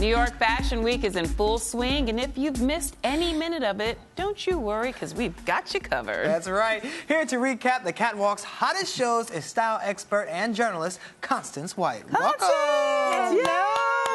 New York Fashion Week is in full swing, and if you've missed any minute of it, don't you worry, because we've got you covered. That's right. Here to recap the catwalk's hottest shows is style expert and journalist Constance White. Welcome.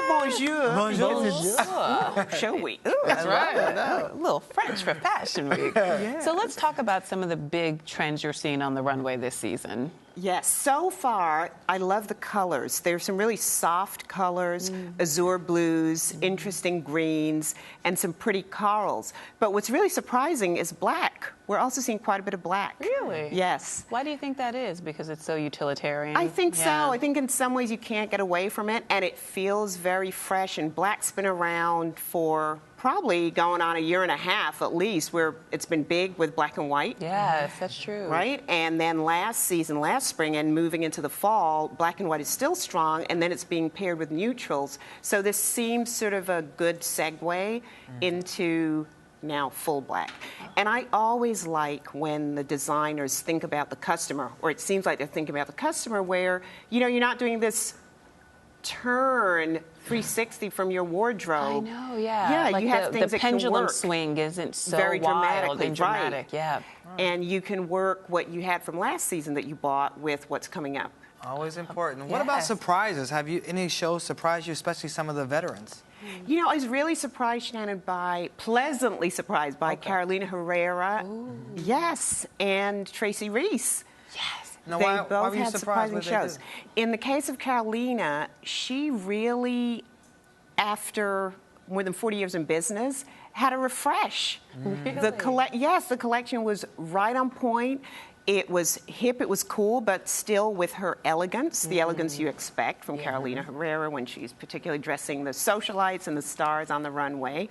Bonjour. Bonjour. Show week. That's right. A little French for Fashion Week. Yeah. So let's talk about some of the big trends you're seeing on the runway this season. Yes, so far, I love the colors. There's some really soft colors, azure blues, interesting greens, and some pretty corals. But what's really surprising is black. We're also seeing quite a bit of black. Really? Yes. Why do you think that is? Because it's so utilitarian? I think so. I think in some ways you can't get away from it, and it feels very fresh. And black's been around for probably going on a year and a half at least, where it's been big with black and white. Yes, that's true. Right? And then last season, last spring, and moving into the fall, black and white is still strong, and then it's being paired with neutrals. So this seems sort of a good segue into now full black. And I always like when the designers think about the customer, or it seems like they're thinking about the customer, where, you know, you're not doing this turn 360 from your wardrobe. I know, yeah. Yeah, like you have things the that can pendulum work swing isn't so very wild and dramatic. right. Yeah. And you can work what you had from last season that you bought with what's coming up. Always important. What about Yes. surprises? Have you any shows surprised you, especially some of the veterans? You know, I was really surprised, Shannon, pleasantly surprised by Carolina Herrera. Ooh. Yes, and Tracy Reese. Yes. Now, They why both were you had surprised surprising what they shows. did? In the case of Carolina, she really, after more than 40 years in business, had a refresh. The collection was right on point. It was hip, it was cool, but still with her elegance, the elegance you expect from Carolina Herrera when she's particularly dressing the socialites and the stars on the runway.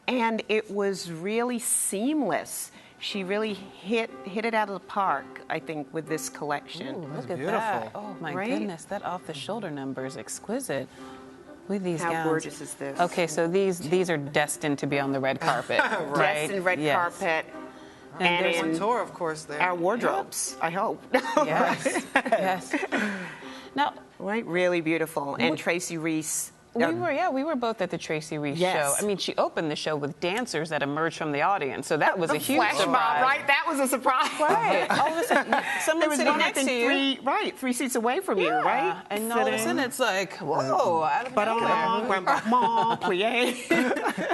And it was really seamless. She really hit it out of the park, I think, with this collection. Ooh, look at beautiful. that. Oh, my Right? goodness. That off-the-shoulder number is exquisite. With these How gowns. gorgeous is this? Okay, so these are destined to be on the red carpet, right? Dressed in red Yes. carpet. And There's in a tour, of course, there. our wardrobes, I hope. Yes, yes. Now, Right, really beautiful. And Tracy Reese. we were both at the Tracy Reese Yes. show. I mean, she opened the show with dancers that emerged from the audience, so that was a the huge flash surprise. mob, right? That was a surprise. Right. All of a sudden, There someone was sitting one, I next think, to you. three seats away from you, right? And all of a sudden, it's like, whoa, out of But nowhere.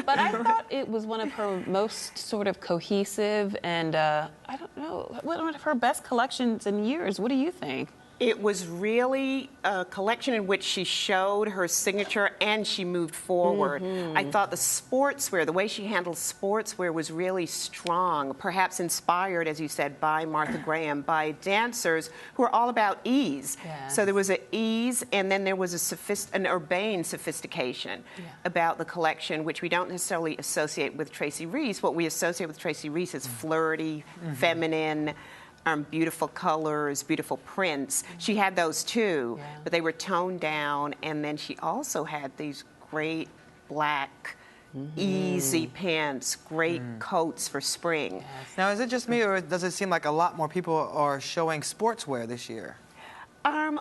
But I thought it was one of her most sort of cohesive and, I don't know, one of her best collections in years. What do you think? It was really a collection in which she showed her signature and she moved forward. I thought the sportswear, the way she handled sportswear was really strong, perhaps inspired, as you said, by Martha Graham, by dancers who are all about ease. Yes. So there was an ease, and then there was an urbane sophistication about the collection, which we don't necessarily associate with Tracy Reese. What we associate with Tracy Reese is flirty, feminine, beautiful colors, beautiful prints. She had those too, but they were toned down. And then she also had these great black, easy pants, great coats for spring. Now, is it just me, or does it seem like a lot more people are showing sportswear this year?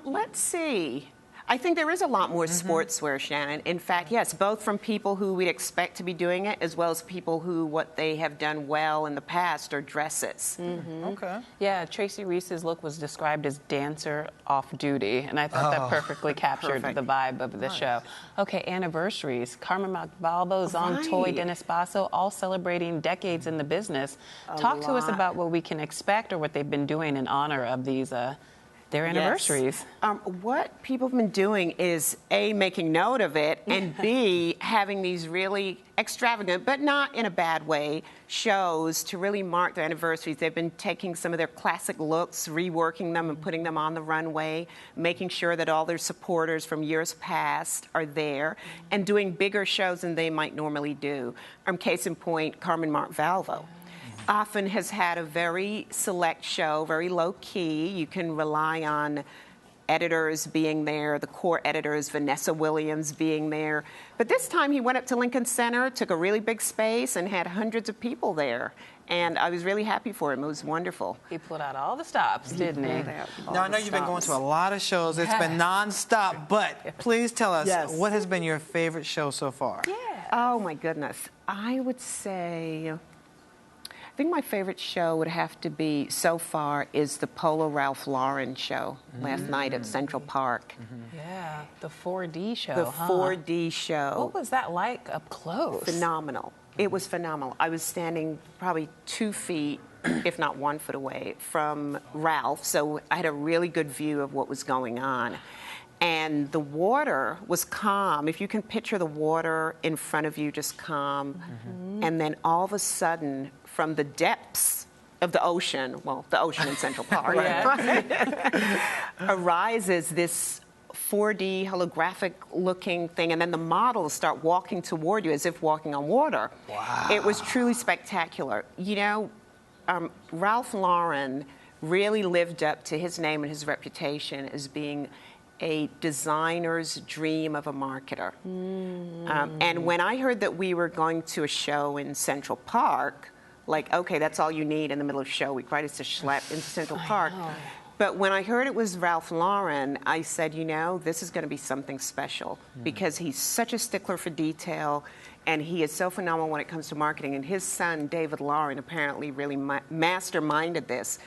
Let's see. I think there is a lot more sportswear, Shannon. In fact, yes, both from people who we'd expect to be doing it, as well as people who what they have done well in the past are dresses. Okay. Yeah, Tracy Reese's look was described as dancer off-duty, and I thought that perfectly captured Perfect. the vibe of the show. Okay, anniversaries. Carmen Montalvo, Zong Toy, Right. Dennis Basso, all celebrating decades in the business. Talk to us lot. about what we can expect or what they've been doing in honor of these their anniversaries. Yes. What people have been doing is, A, making note of it, and B, having these really extravagant, but not in a bad way, shows to really mark their anniversaries. They've been taking some of their classic looks, reworking them and putting them on the runway, making sure that all their supporters from years past are there, and doing bigger shows than they might normally do. Case in point, Carmen Montalvo. Often has had a very select show, very low key. You can rely on editors being there, the core editors, Vanessa Williams being there. But this time he went up to Lincoln Center, took a really big space, and had hundreds of people there. And I was really happy for him. It was wonderful. He pulled out all the stops, didn't he? Now, I know you've been going to a lot of shows. It's been nonstop, but please tell us, what has been your favorite show so far? Yeah. Oh, my goodness. I would say, I think my favorite show would have to be, so far, is the Polo Ralph Lauren show last night at Central Park. Yeah, the 4D show, The 4D show. What was that like up close? Phenomenal. It was phenomenal. I was standing probably 2 feet, if not 1 foot away from Ralph, so I had a really good view of what was going on. And the water was calm. If you can picture the water in front of you, just calm. And then all of a sudden, from the depths of the ocean, well, the ocean in Central Park, arises this 4D holographic looking thing, and then the models start walking toward you as if walking on water. Wow. It was truly spectacular. You know, Ralph Lauren really lived up to his name and his reputation as being a designer's dream of a marketer. And when I heard that we were going to a show in Central Park, like, okay, that's all you need in the middle of a show week, right? It's a schlep into Central Park. But when I heard it was Ralph Lauren, I said, you know, this is going to be something special because he's such a stickler for detail and he is so phenomenal when it comes to marketing. And his son, David Lauren, apparently really masterminded this.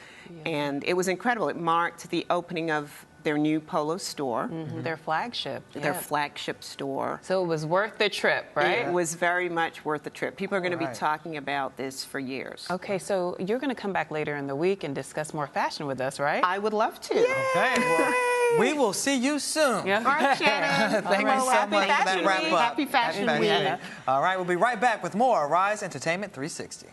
And it was incredible. It marked the opening of their new Polo store. Their flagship. Their flagship store. So it was worth the trip, right? It was very much worth the trip. People are going to be talking about this for years. Okay, so you're going to come back later in the week and discuss more fashion with us, right? I would love to. Okay, well, we will see you soon. All right, Shannon. Thank you so much for that wrap up. Happy Fashion Week. All right, we'll be right back with more Rise Entertainment 360.